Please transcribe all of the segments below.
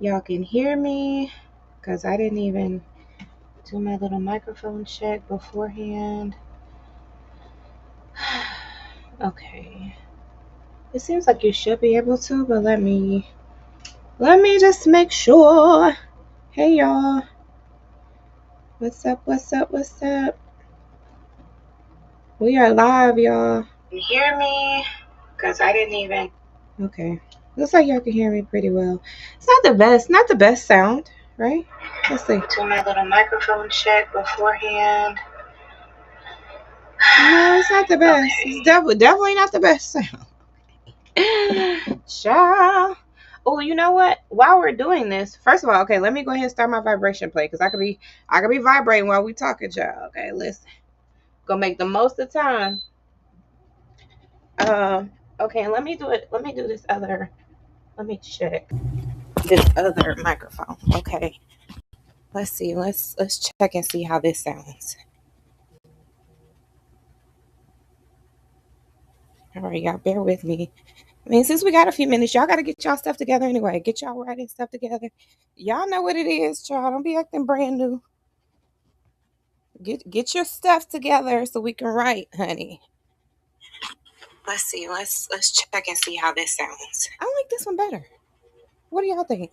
Y'all can hear me because I didn't even do my little microphone check beforehand. Okay. It seems like you should be able to, but let me just make sure. Hey y'all. What's up? What's up? What's up? We are live, y'all. Can you hear me? Because I didn't even. Okay. Looks like y'all can hear me pretty well. It's not the best sound, right? Let's see. Do my little microphone check beforehand. No, it's not the best. Okay. It's definitely not the best sound. Child. Oh, you know what? While we're doing this, first of all, okay, let me go ahead and start my vibration play because I could be vibrating while we talking, child. Okay, listen. Gonna make the most of time. Okay, let me do it. Let me do this other. Let me check this other microphone. Okay. Let's see. Let's check and see how this sounds. All right, y'all, bear with me. I mean, since we got a few minutes, y'all got to get y'all stuff together anyway. Get y'all writing stuff together. Y'all know what it is, child. Don't be acting brand new. Get your stuff together so we can write, honey. Let's see. Let's check and see how this sounds. I like this one better. What do y'all think?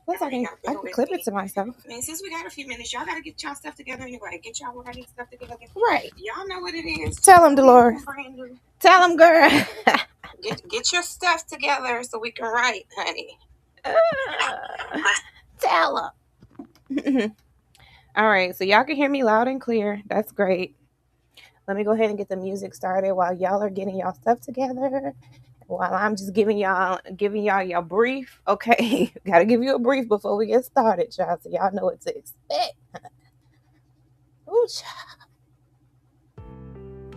Plus, I can clip it to myself. I mean, since we got a few minutes, y'all got to get y'all stuff together anyway. Get y'all writing stuff together. Right. Y'all know what it is. Tell them, Dolores. Tell them, girl. Get your stuff together so we can write, honey. Tell them. All right, so y'all can hear me loud and clear. That's great. Let me go ahead and get the music started while y'all are getting y'all stuff together. While I'm just giving y'all your brief. Okay, gotta give you a brief before we get started, y'all, so y'all know what to expect. Ooh, child.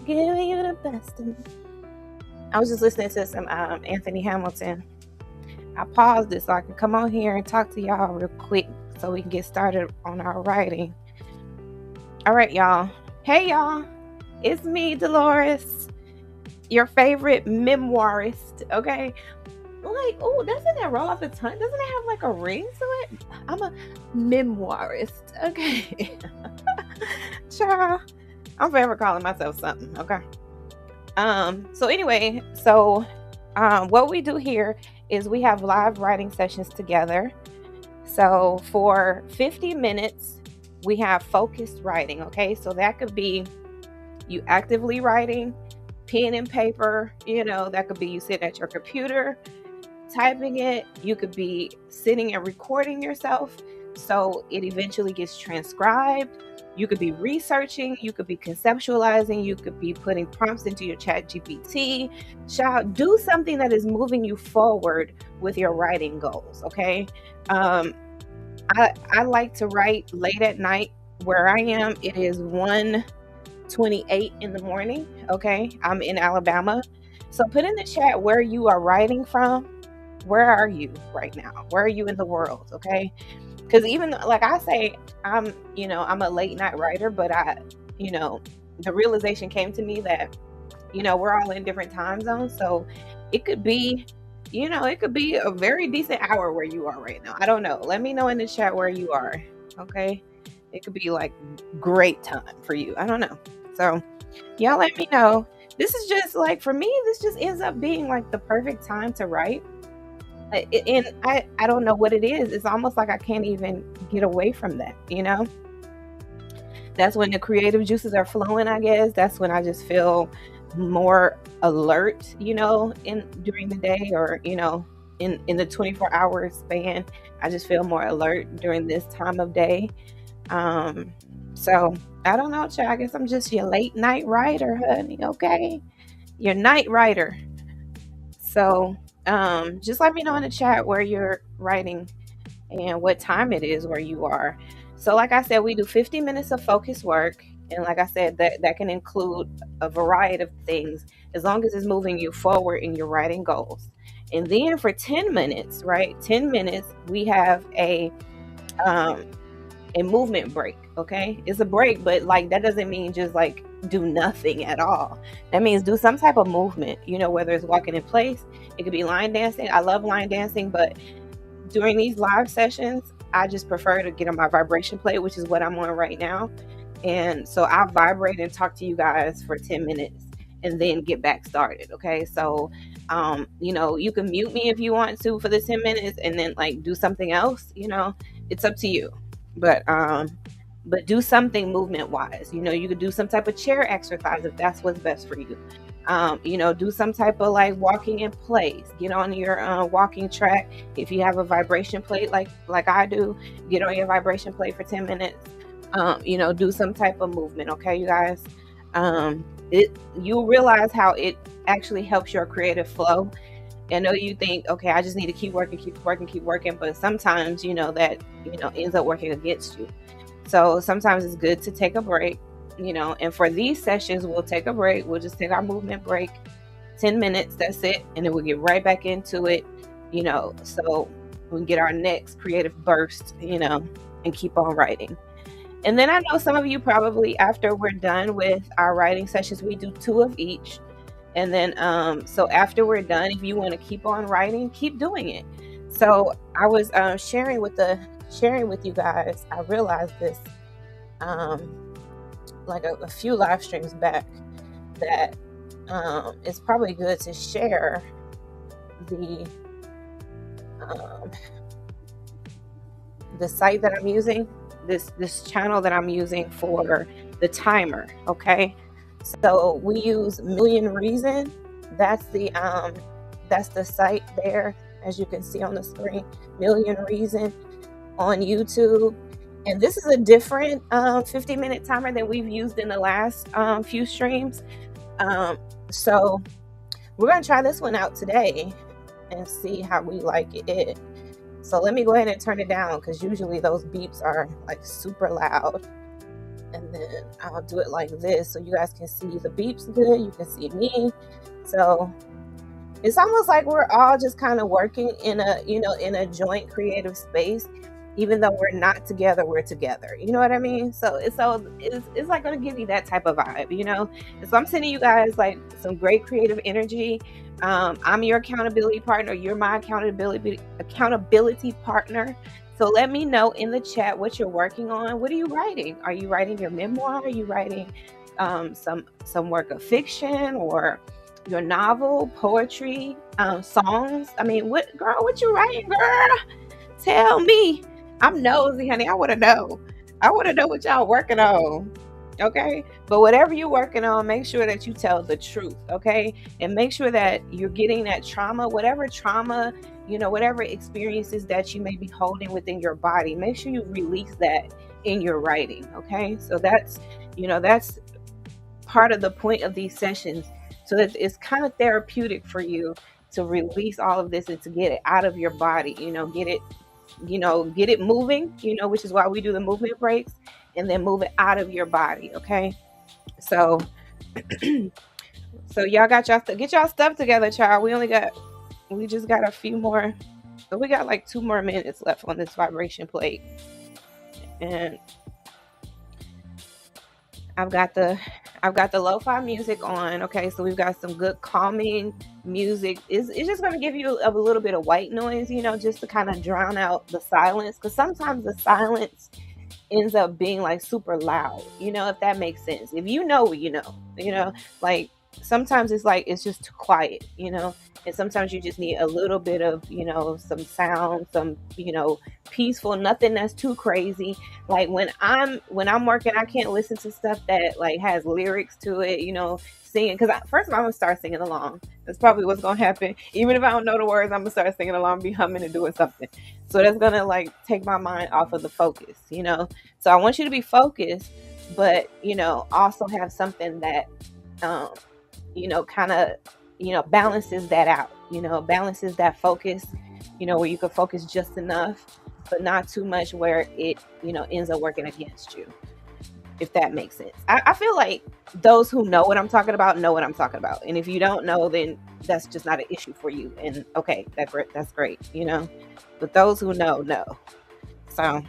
Giving you the best of me. I was just listening to some Anthony Hamilton. I paused it so I can come on here and talk to y'all real quick so we can get started on our writing. All right, y'all. Hey, y'all. It's me, Dolores, your favorite memoirist, okay? Like, oh, doesn't that roll off the tongue? Doesn't it have like a ring to it? I'm a memoirist, okay? Child, I'm forever calling myself something, okay? So anyway, what we do here is we have live writing sessions together. So for 50 minutes, we have focused writing, okay? So that could be you actively writing, pen and paper, that could be you sitting at your computer, typing it. You could be sitting and recording yourself, so it eventually gets transcribed. You could be researching, you could be conceptualizing, you could be putting prompts into your chat GPT. Child, do something that is moving you forward with your writing goals, okay? I like to write late at night. Where I am, it is 1:28 in the morning, okay? I'm in Alabama. So put in the chat where you are writing from. Where are you right now? Where are you in the world, okay? Because even like I say, I'm a late night writer, but the realization came to me that, we're all in different time zones. So it could be, a very decent hour where you are right now. I don't know. Let me know in the chat where you are, okay? It could be like great time for you. I don't know. So y'all let me know. This is just like, for me, this just ends up being like the perfect time to write. And I don't know what it is. It's almost like I can't even get away from that, That's when the creative juices are flowing, I guess. That's when I just feel more alert, during the day, or, in the 24-hour span. I just feel more alert during this time of day. So I don't know, child. I guess I'm just your late night writer, honey. Okay, your night writer. So just let me know in the chat where you're writing and what time it is where you are. So like I said, we do 50 minutes of focus work, and like I said, that can include a variety of things as long as it's moving you forward in your writing goals. And then for 10 minutes, right? 10 minutes, we have an a movement break. Okay, it's a break, but like that doesn't mean just like do nothing at all. That means do some type of movement, whether it's walking in place, it could be line dancing. I love line dancing, but during these live sessions, I just prefer to get on my vibration plate, which is what I'm on right now. And so I vibrate and talk to you guys for 10 minutes and then get back started. Okay. So, you can mute me if you want to for the 10 minutes and then like do something else, it's up to you. But do something movement wise. You could do some type of chair exercise if that's what's best for you. Do some type of like walking in place. Get on your walking track. If you have a vibration plate like I do, get on your vibration plate for 10 minutes. Do some type of movement. Okay, you guys. You'll realize how it actually helps your creative flow. I know you think, okay, I just need to keep working, but sometimes that ends up working against you. So sometimes it's good to take a break, and for these sessions, we'll take a break. We'll just take our movement break, 10 minutes, that's it. And then we'll get right back into it, so we can get our next creative burst, and keep on writing. And then I know some of you probably, after we're done with our writing sessions, we do 2 of each. And then, so after we're done, if you want to keep on writing, keep doing it. So I was sharing with you guys, I realized this like a few live streams back, that it's probably good to share the site that I'm using, this channel that I'm using for the timer. Okay, so we use Million Reason. That's the site there, as you can see on the screen, Million Reason on YouTube. And this is a different 50-minute timer than we've used in the last few streams. So we're going to try this one out today and see how we like it. So let me go ahead and turn it down, because usually those beeps are like super loud. And then I'll do it like this so you guys can see the beeps good. You can see me. So it's almost like we're all just kind of working in a joint creative space. Even though we're not together, we're together. You know what I mean? So it's like going to give you that type of vibe, And so I'm sending you guys like some great creative energy. I'm your accountability partner. You're my accountability partner. So let me know in the chat what you're working on. What are you writing? Are you writing your memoir? Are you writing some work of fiction, or your novel, poetry, songs? I mean, what you writing, girl? Tell me. I'm nosy, honey. I want to know. What y'all working on. Okay. But whatever you're working on, make sure that you tell the truth. Okay. And make sure that you're getting that trauma, whatever experiences that you may be holding within your body, make sure you release that in your writing. Okay. So that's part of the point of these sessions. So that it's kind of therapeutic for you to release all of this and to get it out of your body, get it moving, which is why we do the movement breaks, and then move it out of your body. Okay. So y'all get y'all stuff together, child. We just got a few more. So we got like 2 more minutes left on this vibration plate. And I've got the lo-fi music on. Okay, so we've got some good calming music. It's just going to give you a little bit of white noise, just to kind of drown out the silence. Because sometimes the silence ends up being like super loud, if that makes sense. If like sometimes it's just too quiet, and sometimes you just need a little bit of, some sound, some, peaceful, nothing that's too crazy. Like when I'm working, I can't listen to stuff that like has lyrics to it, singing. Because first of all, I'm gonna start singing along. That's probably what's gonna happen. Even if I don't know the words, I'm gonna start singing along, be humming and doing something. So that's gonna like take my mind off of the focus, So I want you to be focused, but also have something that kind of balances that out, balances that focus, where you can focus just enough, but not too much where it, ends up working against you, if that makes sense. I feel like those who know what I'm talking about know what I'm talking about. And if you don't know, then that's just not an issue for you. And okay, that's great, but those who know. So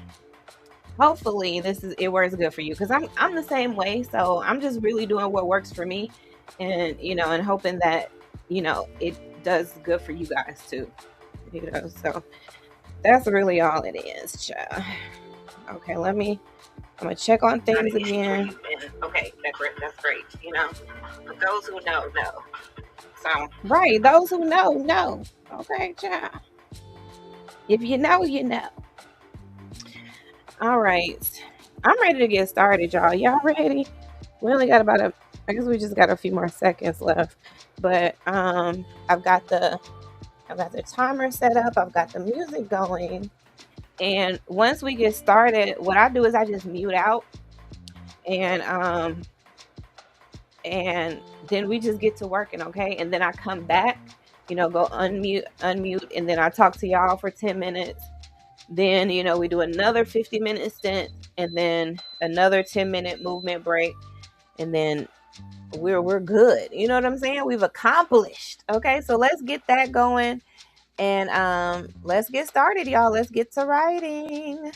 hopefully this is it works good for you, because I'm the same way. So I'm just really doing what works for me, and and hoping that it does good for you guys too. So that's really all it is, child. Okay, I'm gonna check on things again. Okay, that's great. But those who know. So right, those who know. Okay, child. If you know, you know. All right. I'm ready to get started, y'all. Y'all ready? We only got I guess we just got a few more seconds left. But I've got the timer set up, I've got the music going. And once we get started, what I do is I just mute out, and and then we just get to working, okay? And then I come back, go unmute, and then I talk to y'all for 10 minutes. Then, we do another 50-minute stint, and then another 10-minute movement break, and then we're good. You know what I'm saying? We've accomplished. Okay, so let's get that going, and let's get started, y'all. Let's get to writing.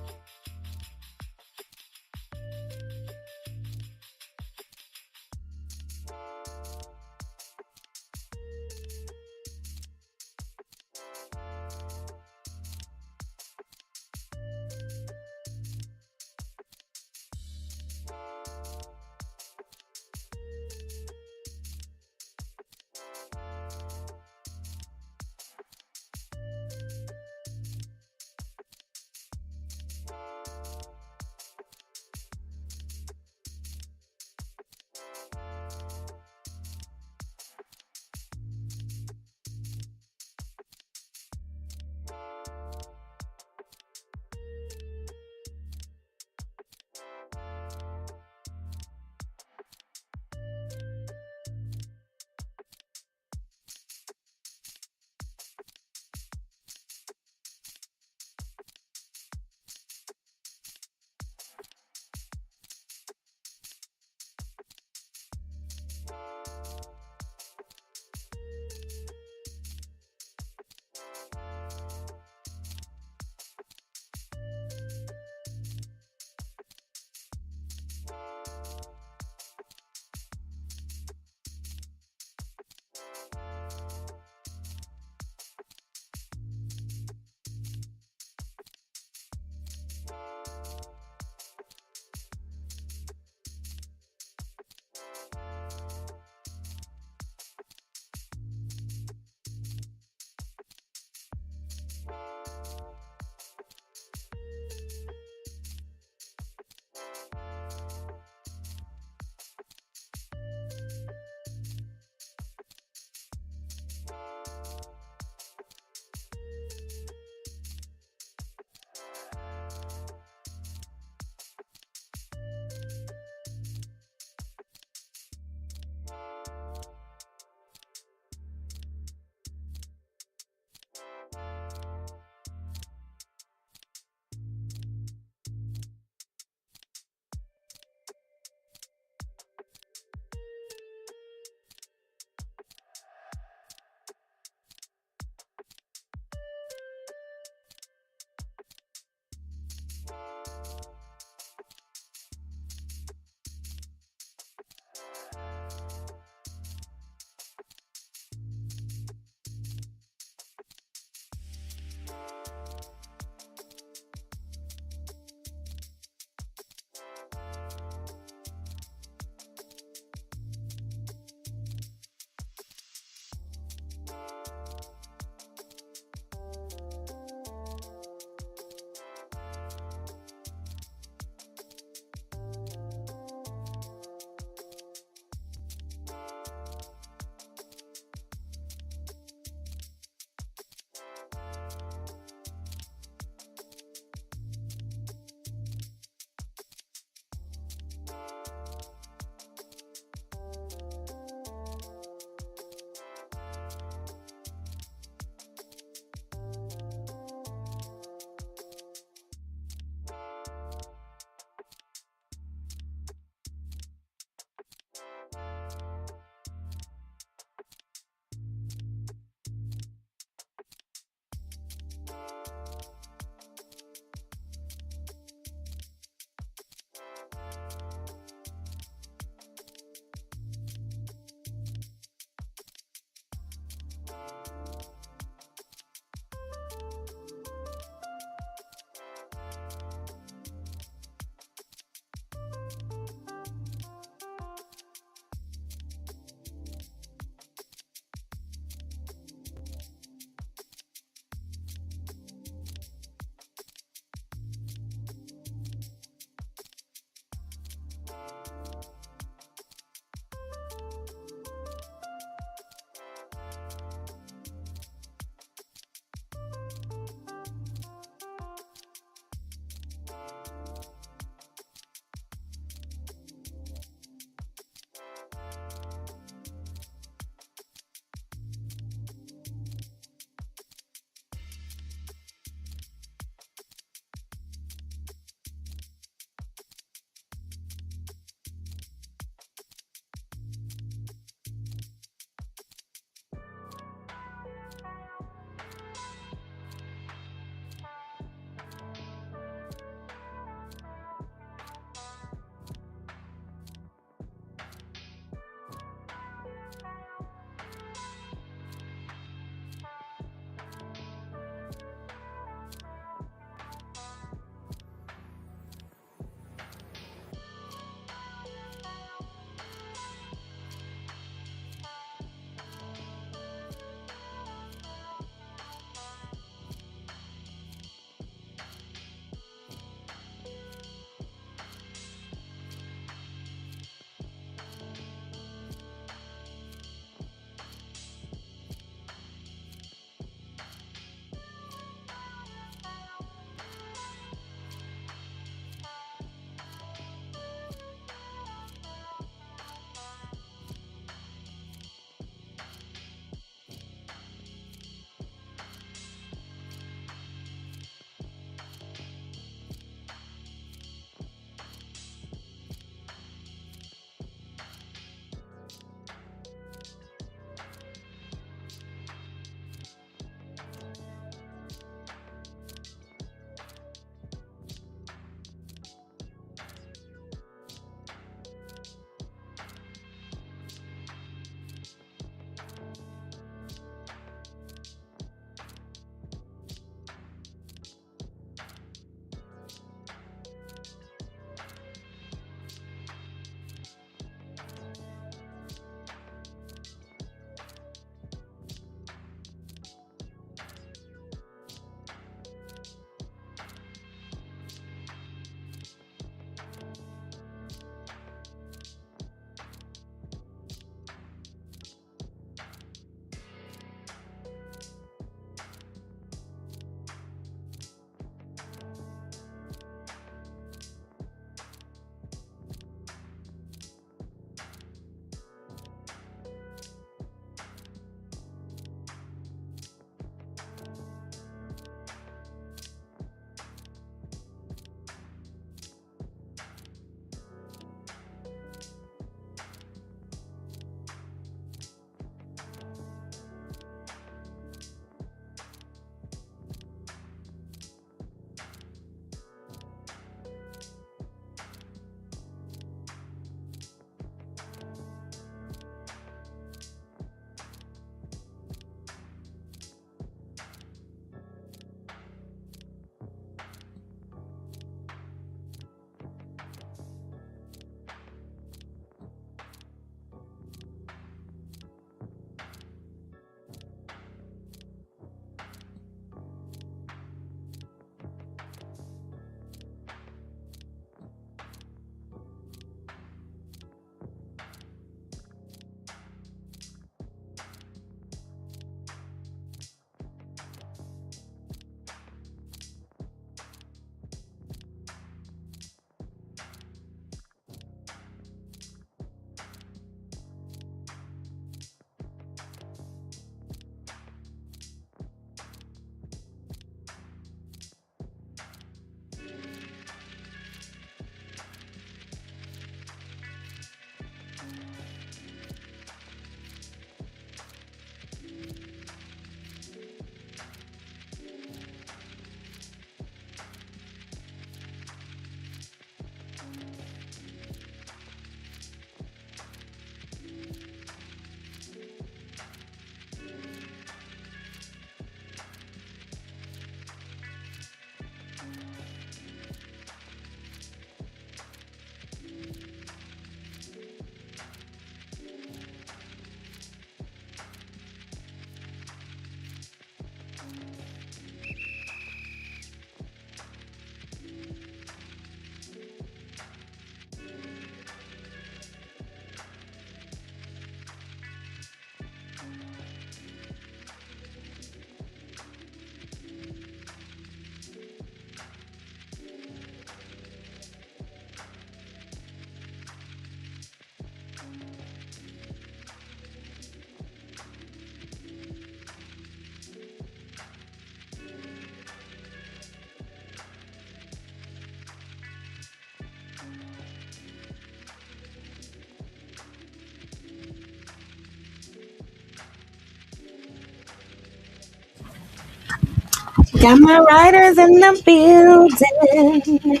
Got my writers in the building.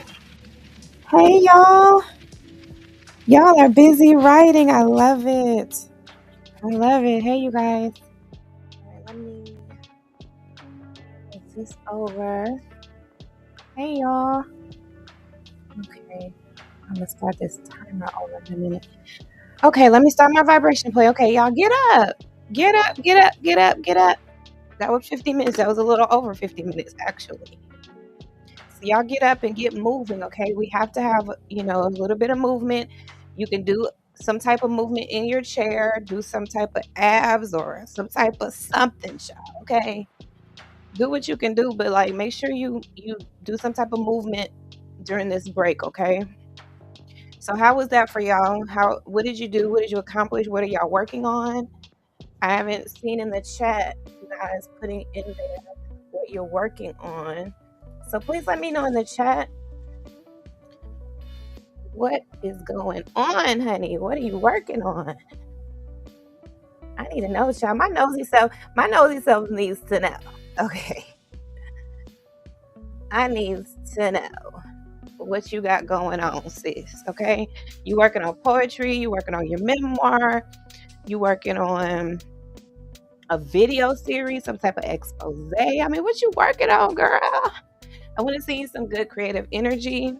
Hey, y'all. Y'all are busy writing. I love it. I love it. Hey, you guys. All right, let me move this over. Hey, y'all. Okay. I'm going to start this timer over in a minute. Okay, let me start my vibration play. Okay, y'all, get up. Get up, get up, get up, get up. That was 50 minutes. That was a little over 50 minutes, actually. So y'all get up and get moving, okay? We have to have, a little bit of movement. You can do some type of movement in your chair, do some type of abs or some type of something, y'all, okay? Do what you can do, but like make sure you do some type of movement during this break, okay? So how was that for y'all? What did you do? What did you accomplish? What are y'all working on? I haven't seen in the chat you guys putting in there what you're working on. So please let me know in the chat what is going on, honey. What are you working on? I need to know, child. My nosy self needs to know. Okay. I need to know what you got going on, sis. Okay. You working on poetry, you working on your memoir, you working on a video series, some type of expose. I mean, what you working on, girl? I want to see some good creative energy.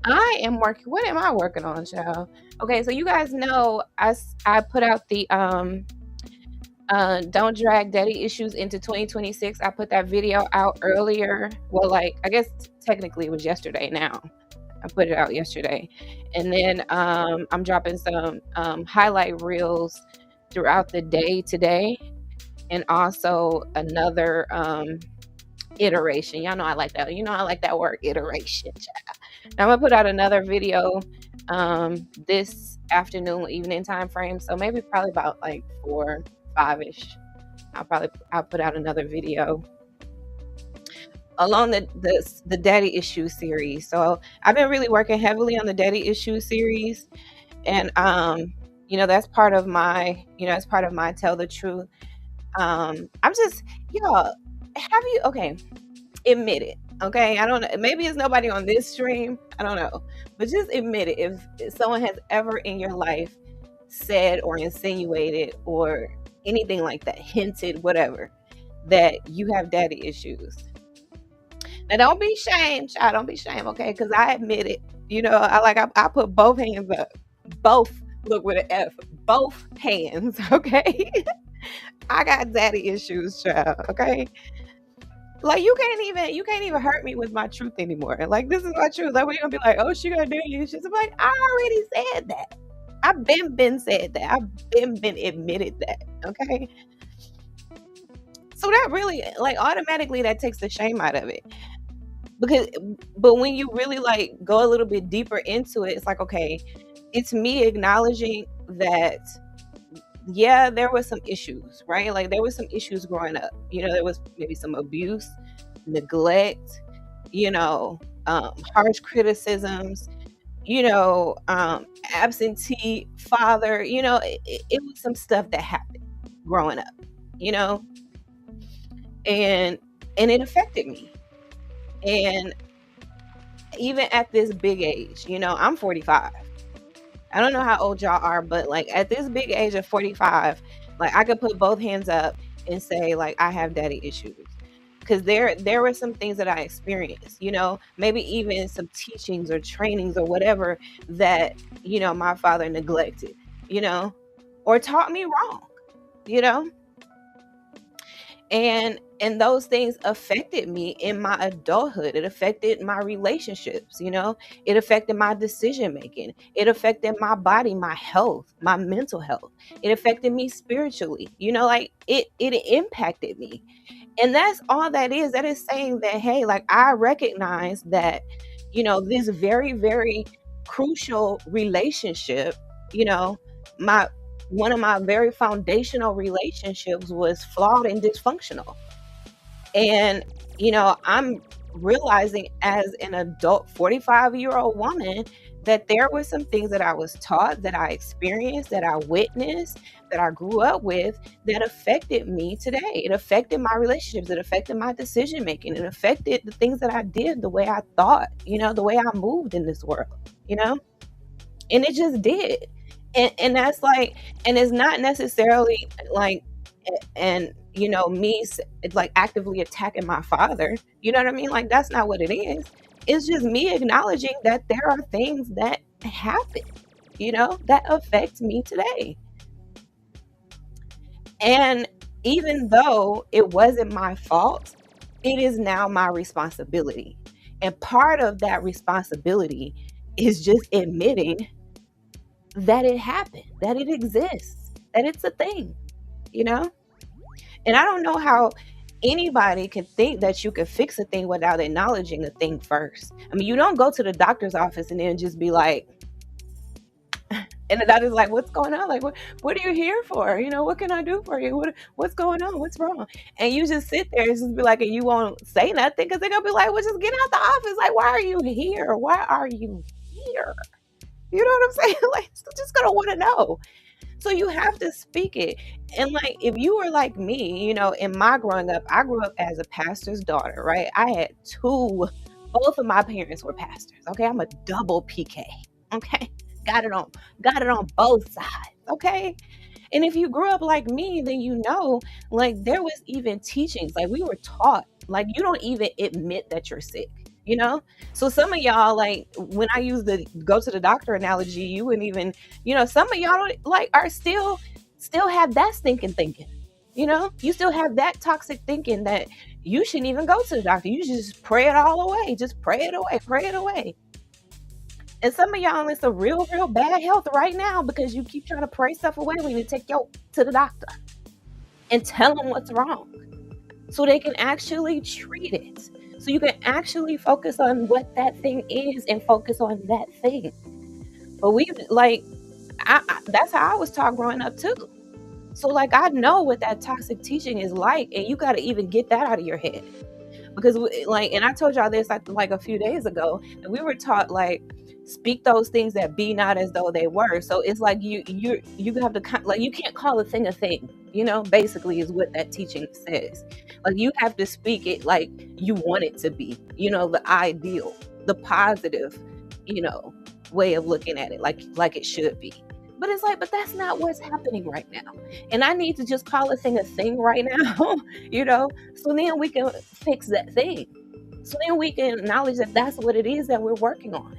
What am I working on, child? Okay, so you guys know I put out the don't drag daddy issues into 2026. I put that video out earlier. Well, like I guess technically it was yesterday now. I put it out yesterday. And then I'm dropping some highlight reels throughout the day today. And also another iteration. Y'all know I like that. I like that word iteration. Now I'm gonna put out another video this afternoon, evening time frame. So maybe probably about like 4, 5-ish. I'll put out another video along the daddy issue series. So I've been really working heavily on the daddy issue series, and that's part of my tell the truth. I'm just y'all admit it. Okay, I don't know. Maybe it's nobody on this stream. I don't know, but just admit it. If someone has ever in your life said or insinuated or anything like that, hinted, whatever, that you have daddy issues. Now, don't be shamed, child. Don't be shamed, okay? Because I admit it. I put both hands up. Both, look with an F. Both hands, okay? I got daddy issues, child, okay? Like you can't even hurt me with my truth anymore. Like this is my truth. Like we're gonna be like, oh, she got daddy issues. I'm like, I already said that. I've been said that. I've been admitted that. Okay. So that really like automatically that takes the shame out of it. But when you really like go a little bit deeper into it, it's like, okay, it's me acknowledging that yeah, there were some issues, right? Like there were some issues growing up. There was maybe some abuse, neglect, harsh criticisms, absentee father. It was some stuff that happened growing up, and it affected me. And even at this big age, I'm 45. I don't know how old y'all are, but like at this big age of 45, like I could put both hands up and say like I have daddy issues. Because there were some things that I experienced, maybe even some teachings or trainings or whatever that, my father neglected, or taught me wrong, and those things affected me in my adulthood. It affected my relationships, it affected my decision making. It affected my body, my health, my mental health. It affected me spiritually, like it impacted me. And that's all that is. That is saying that, hey, like I recognize that, this very, very crucial relationship, one of my very foundational relationships was flawed and dysfunctional. And, I'm realizing as an adult 45-year-old woman that there were some things that I was taught, that I experienced, that I witnessed, that I grew up with that affected me today. It affected my relationships, it affected my decision making, it affected the things that I did, the way I thought, the way I moved in this world, you know? And it just did. And that's like, and it's not necessarily like, and me like actively attacking my father, you know what I mean? Like, that's not what it is. It's just me acknowledging that there are things that happen, that affect me today. And even though it wasn't my fault, it is now my responsibility. And part of that responsibility is just admitting that it happened, that it exists, that it's a thing, you know? And I don't know how anybody can think that you can fix a thing without acknowledging a thing first. I mean, you don't go to the doctor's office and then just be like, and the doctor's like, what's going on? Like, what are you here for? What can I do for you? What's going on? What's wrong? And you just sit there and just be like, and you won't say nothing because they're going to be like, well, just get out the office. Like, why are you here? Why are you here? You know what I'm saying? Like, just going to want to know. So you have to speak it. And like, if you were like me, in my growing up, I grew up as a pastor's daughter, right? I had both of my parents were pastors. Okay. I'm a double PK. Okay. Got it on both sides. Okay. And if you grew up like me, then like there was even teachings, like we were taught, like you don't even admit that you're sick. So some of y'all, like when I use the go to the doctor analogy, you wouldn't even, some of y'all like are still have that stinking thinking. You still have that toxic thinking that you shouldn't even go to the doctor. You just pray it all away. Just pray it away. And some of y'all in some real bad health right now because you keep trying to pray stuff away when you take you to the doctor and tell them what's wrong so they can actually treat it. So you can actually focus on what that thing is and focus on that thing. But that's how I was taught growing up too. So like, I know what that toxic teaching is like, and you got to even get that out of your head. Because and I told y'all this like a few days ago, and we were taught like, speak those things that be not as though they were. So it's like you have to, like, you can't call a thing, basically is what that teaching says. Like you have to speak it like you want it to be, the ideal, the positive, way of looking at it, like it should be. But it's like, but that's not what's happening right now. And I need to just call a thing right now, so then we can fix that thing. So then we can acknowledge that that's what it is that we're working on.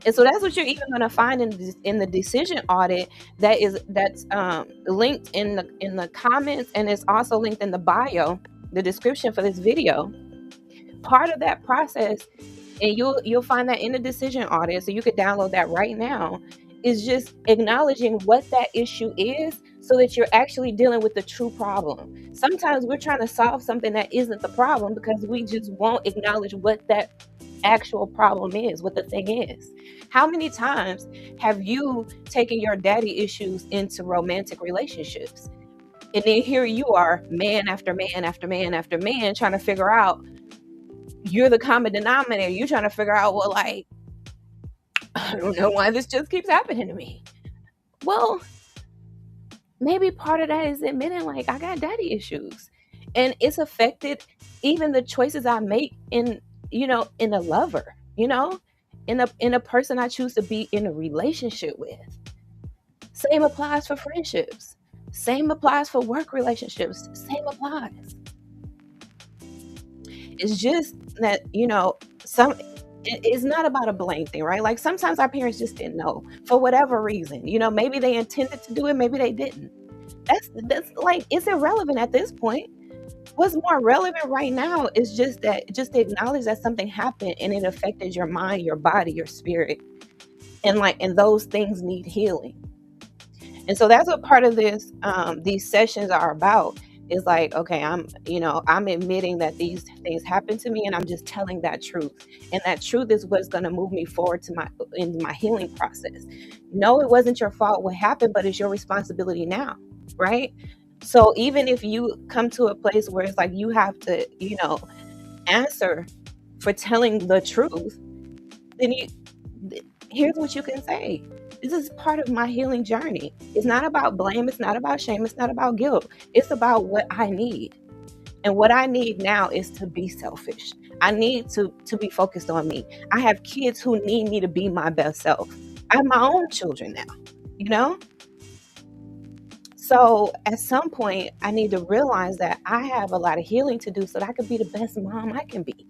And so that's what you're even going to find in the decision audit that's linked in the comments, and it's also linked in the bio, the description for this video. Part of that process, and you'll find that in the decision audit, so you could download that right now, is just acknowledging what that issue is so that you're actually dealing with the true problem. Sometimes we're trying to solve something that isn't the problem because we just won't acknowledge what that actual problem is, what the thing is. How many times have you taken your daddy issues into romantic relationships? And then here you are, man after man after man after man, trying to figure out, you're the common denominator. You're trying to figure out, well, like, I don't know why this just keeps happening to me. Well, maybe part of that is admitting, like, I got daddy issues. And it's affected even the choices I make in a lover, in a person I choose to be in a relationship with. Same applies for friendships. Same applies for work relationships. Same applies. It's just that, it's not about a blame thing, right? Like sometimes our parents just didn't know for whatever reason. Maybe they intended to do it, maybe they didn't. That's like, it's irrelevant at this point. What's more relevant right now is just to acknowledge that something happened and it affected your mind, your body, your spirit. And those things need healing. And so that's what part of this, these sessions are about. Is like, okay, I'm admitting that these things happen to me, and I'm just telling that truth. And that truth is what's going to move me forward in my healing process. No, it wasn't your fault what happened, but it's your responsibility now, right? So even if you come to a place where it's like you have to, answer for telling the truth, then here's what you can say. This is part of my healing journey. It's not about blame. It's not about shame. It's not about guilt. It's about what I need. And what I need now is to be selfish. I need to be focused on me. I have kids who need me to be my best self. I have my own children now, you know? So at some point, I need to realize that I have a lot of healing to do so that I can be the best mom I can be.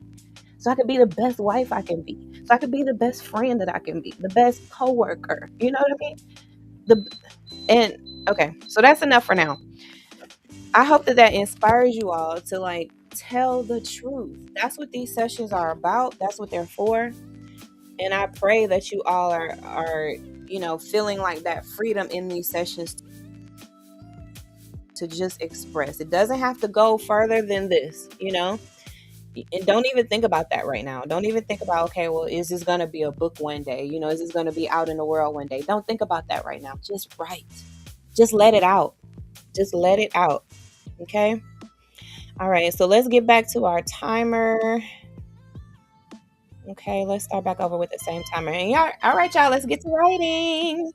So I could be the best wife I can be. So I could be the best friend that I can be, the best coworker. You know what I mean? Okay, so that's enough for now. I hope that inspires you all to like tell the truth. That's what these sessions are about. That's what they're for. And I pray that you all are feeling like that freedom in these sessions to just express. It doesn't have to go further than this. And don't even think about that right now. Don't even think about, okay, well, is this going to be a book one day? Is this going to be out in the world one day? Don't think about that right now. Just write. Just let it out. Just let it out. Okay? All right. So let's get back to our timer. Okay. Let's start back over with the same timer. And all right, y'all. Let's get to writing.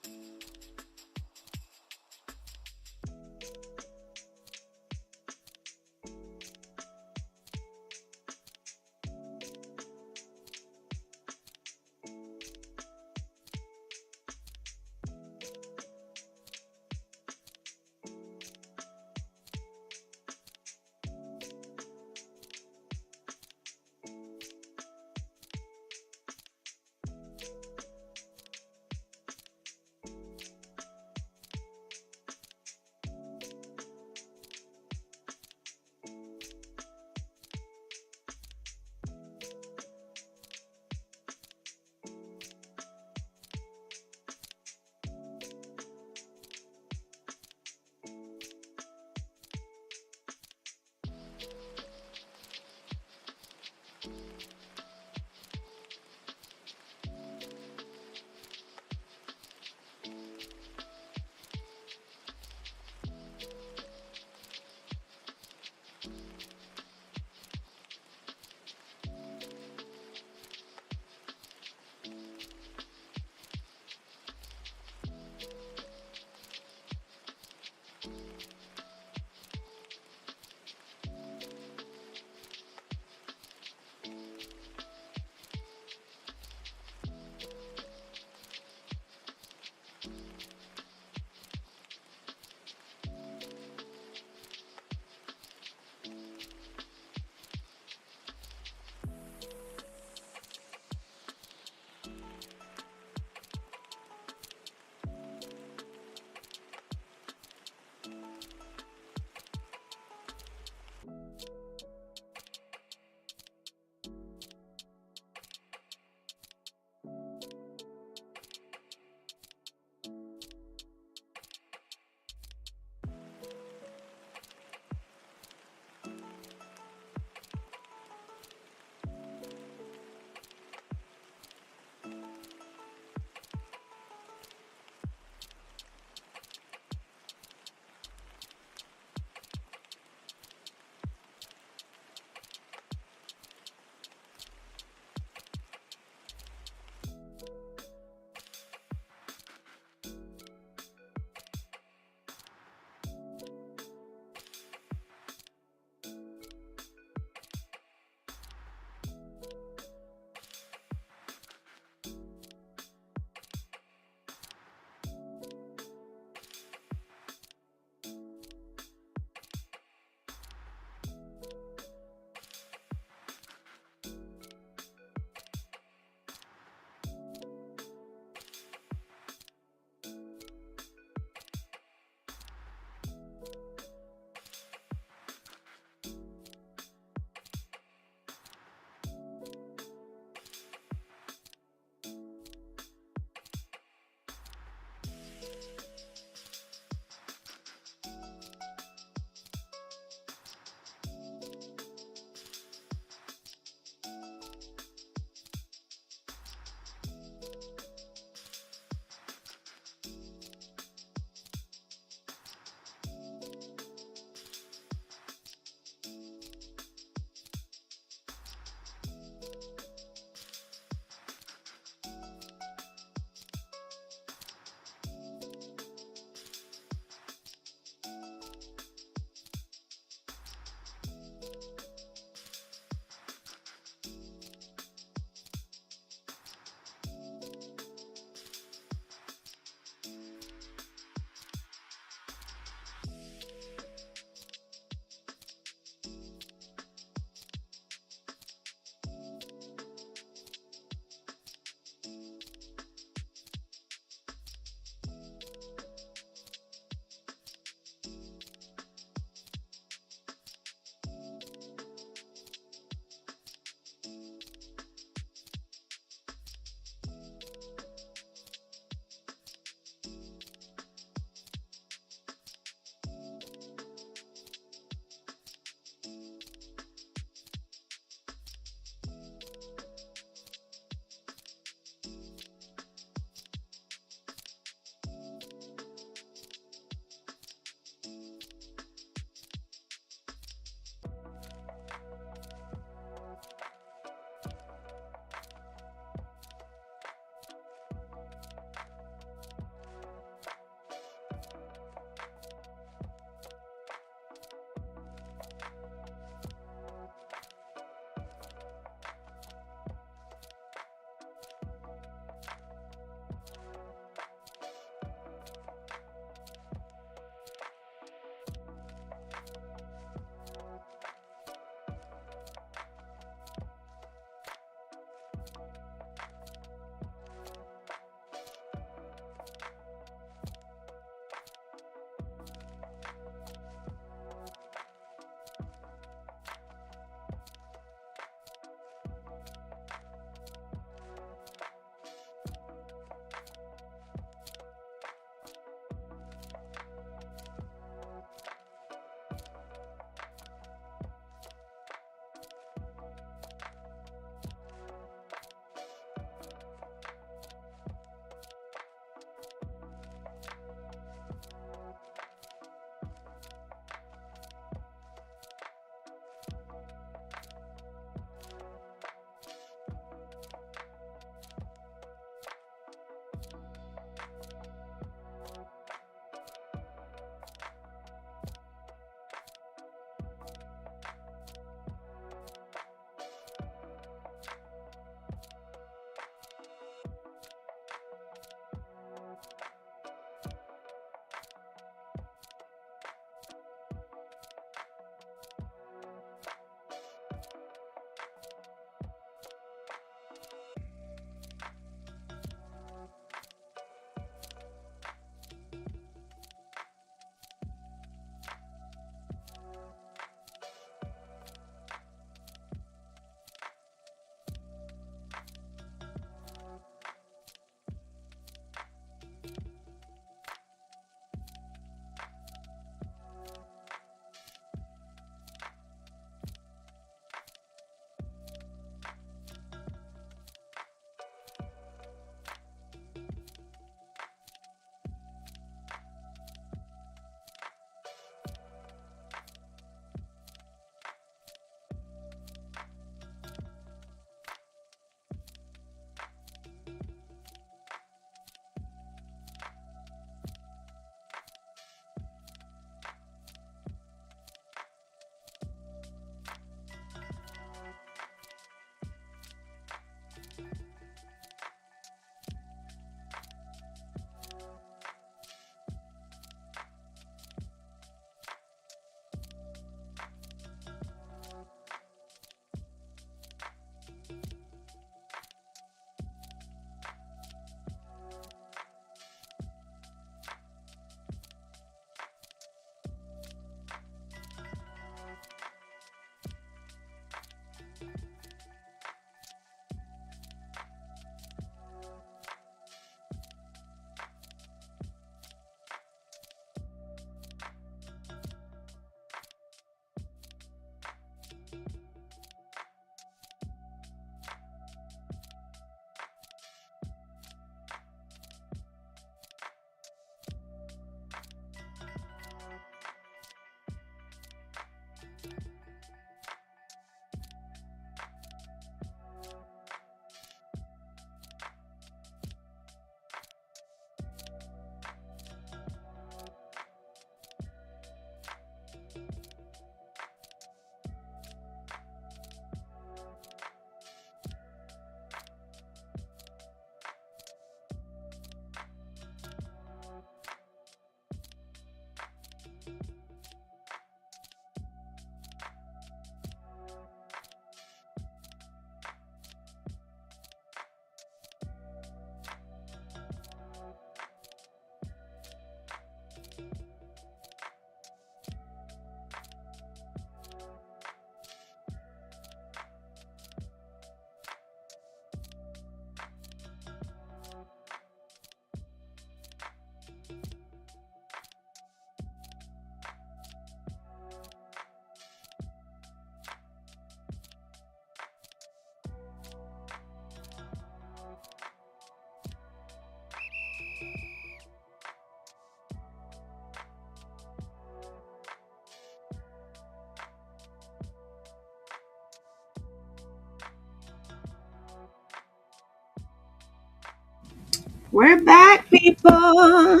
We're back, people.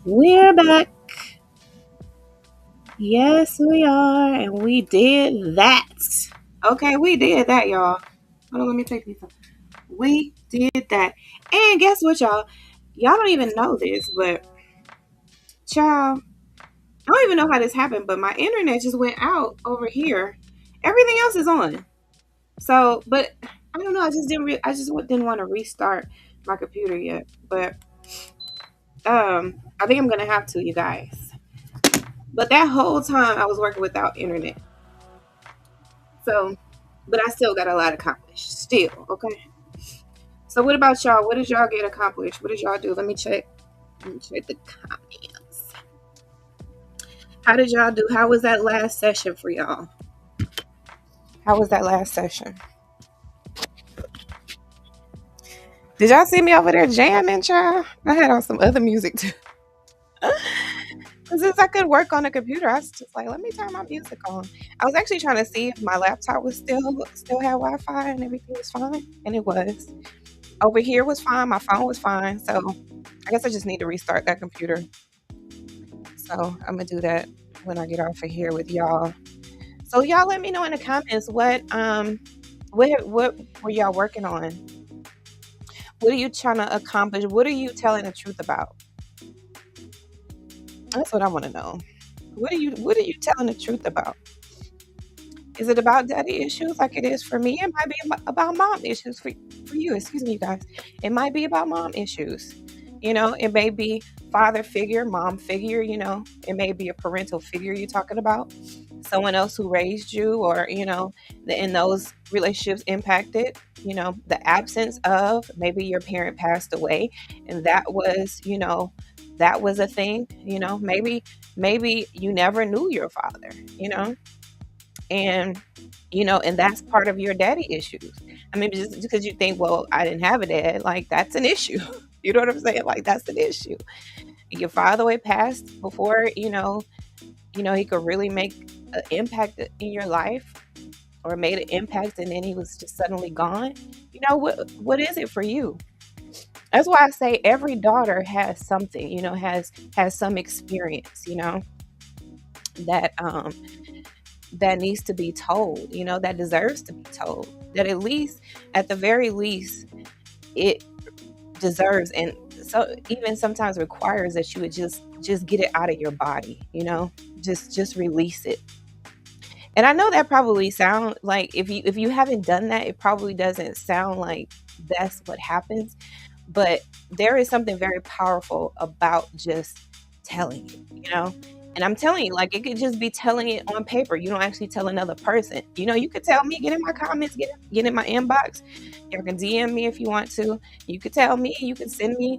We're back. Yes, we are. And we did that. Okay, we did that, y'all. Hold on, let me take these off. We did that. And guess what, y'all? Y'all don't even know this, but child, I don't even know how this happened, but my internet just went out over here. Everything else is on. So, but I don't know. I just didn't want to restart my computer yet. But I think I'm gonna have to, you guys. But that whole time I was working without internet. So, but I still got a lot accomplished. Still, okay. So what about y'all? What did y'all get accomplished? What did y'all do? Let me check. Let me check the comments. How did y'all do? How was that last session for y'all? How was that last session? Did y'all see me over there jamming, child? I had on some other music too. Since I could work on the computer, I was just like, let me turn my music on. I was actually trying to see if my laptop was still had Wi-Fi and everything was fine, and it was. Over here was fine. My phone was fine. So I guess I just need to restart that computer. So I'm gonna do that when I get off of here with y'all. So y'all let me know in the comments what were y'all working on? What are you trying to accomplish? What are you telling the truth about? That's what I want to know. What are you telling the truth about? Is it about daddy issues like it is for me? It might be about mom issues for you. Excuse me, you guys. It might be about mom issues. It may be father figure, mom figure, it may be a parental figure you're talking about. Someone else who raised you, or, in those relationships impacted, the absence of maybe your parent passed away and that was a thing, maybe you never knew your father, and and that's part of your daddy issues. I mean, just because you think, well, I didn't have a dad, like that's an issue. You know what I'm saying? Like that's an issue. Your father way passed before he could really make an impact in your life, or made an impact, and then he was just suddenly gone. What is it for you? That's why I say every daughter has something, has some experience, that that needs to be told, that deserves to be told, that at the very least, it deserves, and so even sometimes requires that you would just get it out of your body, just release it. And I know that probably sound like, if you haven't done that, it probably doesn't sound like that's what happens, but there is something very powerful about just telling it, and I'm telling you, like, it could just be telling it on paper. You don't actually tell another person. You could tell me, get in my comments, get in my inbox. You can DM me if you want to. You could tell me, you could send me,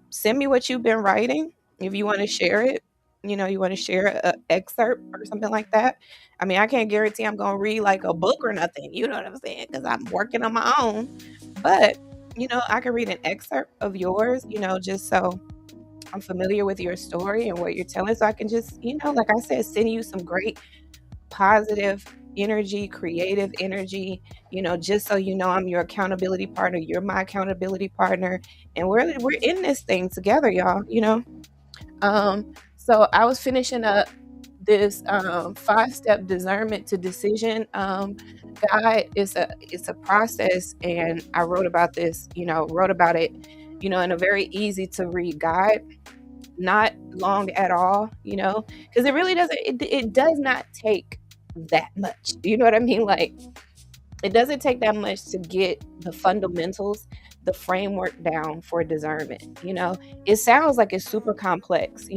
send me what you've been writing. If you want to share it, you want to share an excerpt or something like that. I mean, I can't guarantee I'm going to read like a book or nothing. You know what I'm saying? Because I'm working on my own. But, I can read an excerpt of yours, just so I'm familiar with your story and what you're telling. So I can just, like I said, send you some great positive energy, creative energy, just so I'm your accountability partner, you're my accountability partner, and we're in this thing together, y'all, So I was finishing up this 5-step discernment to decision guide. It's a process, and I wrote about this, wrote about it, in a very easy to read guide, not long at all, because it really doesn't, it does not take that much. You know what I mean? Like, it doesn't take that much to get the fundamentals, the framework down for discernment. It sounds like it's super complex,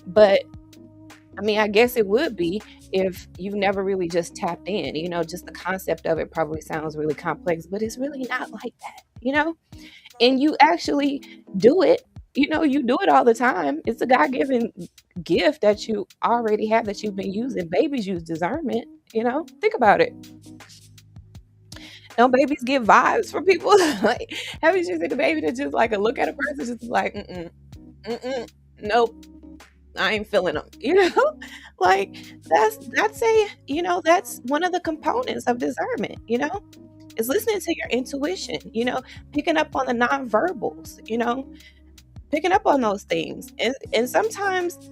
but I mean, I guess it would be if you've never really just tapped in, just the concept of it probably sounds really complex, but it's really not like that, and you actually do it. You do it all the time. It's a God-given gift that you already have, that you've been using. Babies use discernment, think about it. Don't babies get vibes from people? Like, have you just seen a baby that just like a look at a person, just like, nope, I ain't feeling them, like that's that's one of the components of discernment, It's listening to your intuition, picking up on the nonverbals, picking up on those things. And sometimes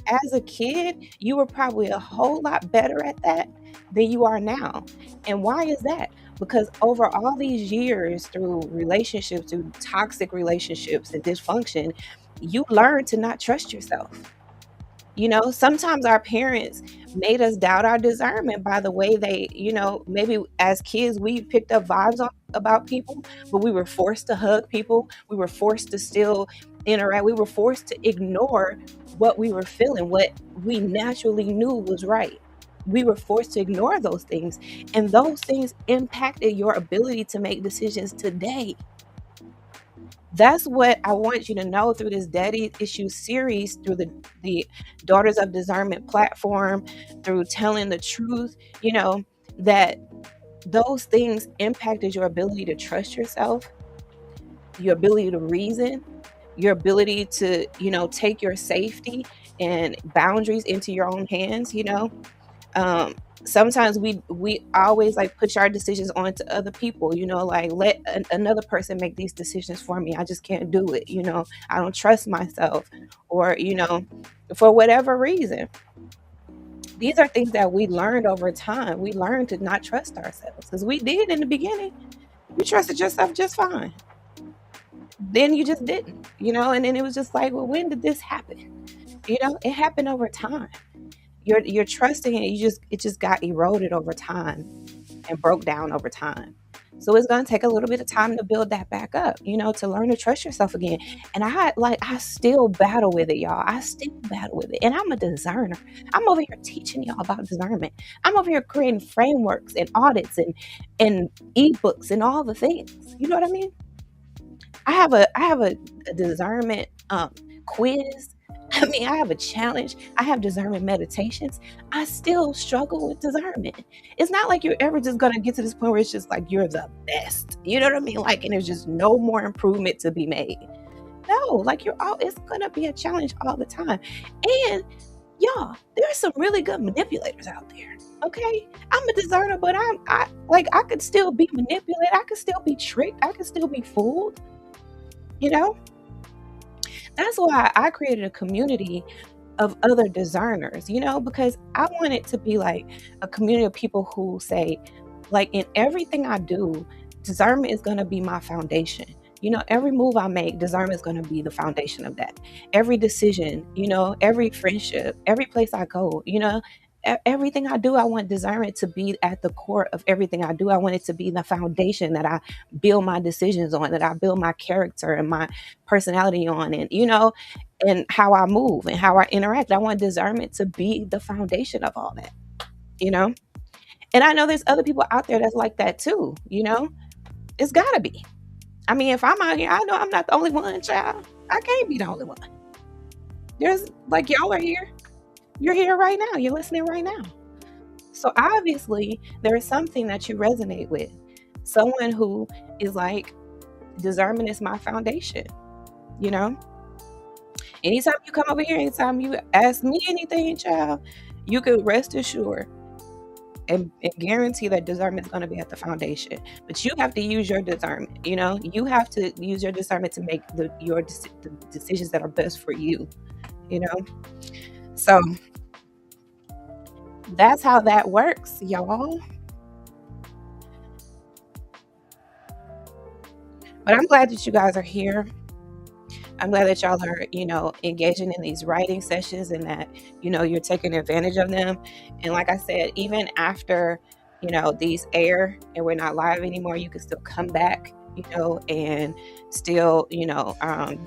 as a kid, you were probably a whole lot better at that than you are now. And why is that? Because over all these years, through relationships, through toxic relationships and dysfunction, you learn to not trust yourself. Sometimes our parents made us doubt our discernment by the way they, maybe as kids we picked up vibes about people, but we were forced to hug people. We were forced to still interact. We were forced to ignore what we were feeling, what we naturally knew was right. We were forced to ignore those things. And those things impacted your ability to make decisions today. That's what I want you to know through this Daddy Issues series, through the Daughters of Discernment platform, through telling the truth, that those things impacted your ability to trust yourself, your ability to reason, your ability to, take your safety and boundaries into your own hands. um Sometimes we always like push our decisions onto other people, like let another person make these decisions for me. I just can't do it. I don't trust myself, or for whatever reason. These are things that we learned over time. We learned to not trust ourselves, because we did in the beginning. You trusted yourself just fine, then you just didn't, and then it was just like, well, when did this happen? It happened over time. You're trusting it. It just got eroded over time and broke down over time. So it's going to take a little bit of time to build that back up, to learn to trust yourself again. And I still battle with it, y'all. I still battle with it. And I'm a discerner. I'm over here teaching y'all about discernment. I'm over here creating frameworks and audits and ebooks and all the things. You know what I mean? I have a discernment quiz. I mean, I have a challenge. I have discernment meditations. I still struggle with discernment. It's not like you're ever just gonna get to this point where it's just like you're the best. You know what I mean? Like, and there's just no more improvement to be made. No, like it's gonna be a challenge all the time. And y'all, there's some really good manipulators out there. Okay, I'm a discerner, but I could still be manipulated. I could still be tricked. I could still be fooled. You know, that's why I created a community of other discerners, because I want it to be like a community of people who say, like, in everything I do, discernment is going to be my foundation. Every move I make, discernment is going to be the foundation of that. Every decision, every friendship, every place I go, everything I do, I want discernment to be at the core of everything I do. I want it to be the foundation that I build my decisions on, that I build my character and my personality on, and and how I move and how I interact. I want discernment to be the foundation of all that, you know. And I know there's other people out there that's like that too. It's gotta be. I mean, if I'm out here, I know I'm not the only one, child. I can't be the only one. There's like, y'all are here. You're here right now. You're listening right now. So obviously, there is something that you resonate with. Someone who is like, discernment is my foundation. Anytime you come over here, anytime you ask me anything, child, you can rest assured and guarantee that discernment is going to be at the foundation. But you have to use your discernment. You have to use your discernment to make the decisions that are best for you. So that's how that works, y'all. But I'm glad that you guys are here. I'm glad that y'all are, engaging in these writing sessions, and that, you're taking advantage of them. And like I said, even after, these air and we're not live anymore, you can still come back, and still,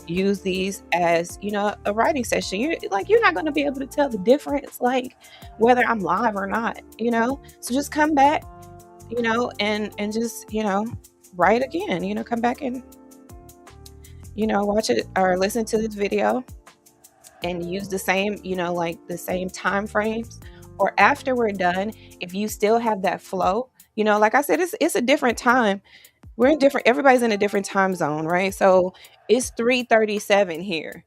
use these as, a writing session. You're not going to be able to tell the difference, like whether I'm live or not, So just come back, and just, write again, come back and, watch it or listen to this video and use the same, like the same time frames. Or after we're done, if you still have that flow, like I said, it's a different time. Everybody's in a different time zone, right? So it's 3:37 here,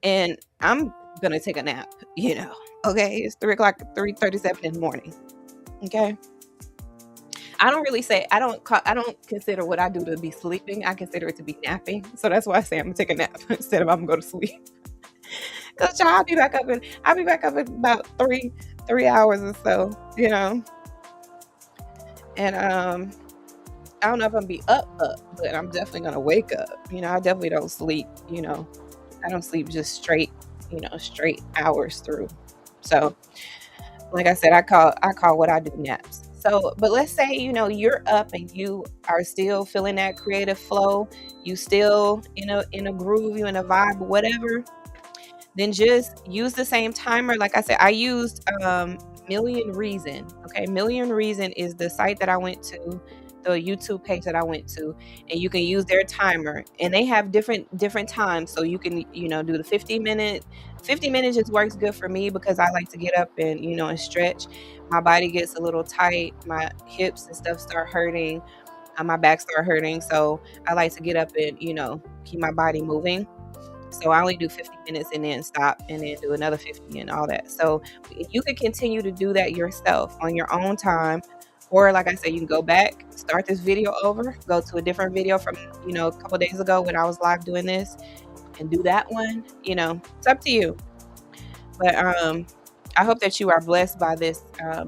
and I'm gonna take a nap, Okay, it's 3 o'clock, 3:37 in the morning. Okay. I don't really say I don't consider what I do to be sleeping. I consider it to be napping. So that's why I say I'm gonna take a nap instead of I'm gonna go to sleep. Cause child, I'll be back up in about 3 hours or so, And I don't know if I'm gonna be up, but I'm definitely gonna wake up. I definitely don't sleep, I don't sleep just straight hours through. So like I said, I call what I do naps. So, but let's say, you're up and you are still feeling that creative flow, you still, in a groove, you in a vibe, whatever, then just use the same timer. Like I said, I used Million Reason. Okay, Million Reason is the site that I went to, the YouTube page that I went to, and you can use their timer. And they have different times, so you can do the 50 minute. 50 minutes just works good for me because I like to get up and stretch. My body gets a little tight, my hips and stuff start hurting, my back start hurting, so I like to get up and keep my body moving. So I only do 50 minutes and then stop and then do another 50 and all that. So you can continue to do that yourself on your own time. Or like I said, you can go back, start this video over, go to a different video from, a couple days ago when I was live doing this and do that one. It's up to you. But I hope that you are blessed by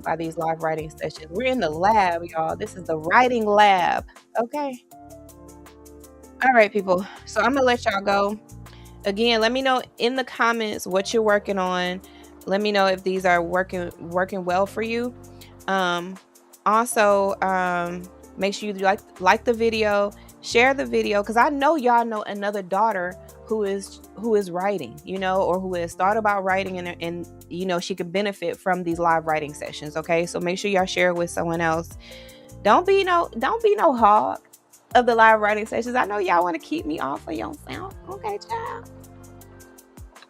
by these live writing sessions. We're in the lab, y'all. This is the writing lab. Okay. All right, people. So I'm gonna let y'all go. Again, let me know in the comments what you're working on. Let me know if these are working well for you. Also, make sure you like the video, share the video, because I know y'all know another daughter who is writing, or who has thought about writing, and she could benefit from these live writing sessions. Okay, so make sure y'all share it with someone else. Don't be no hog of the live writing sessions. I know y'all want to keep me off of yourself. Okay, child.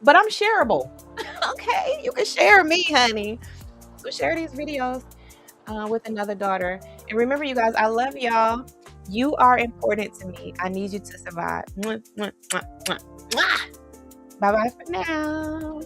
But I'm shareable. Okay, you can share me, honey. So share these videos with another daughter. And remember, you guys, I love y'all. You are important to me. I need you to survive. Bye bye for now.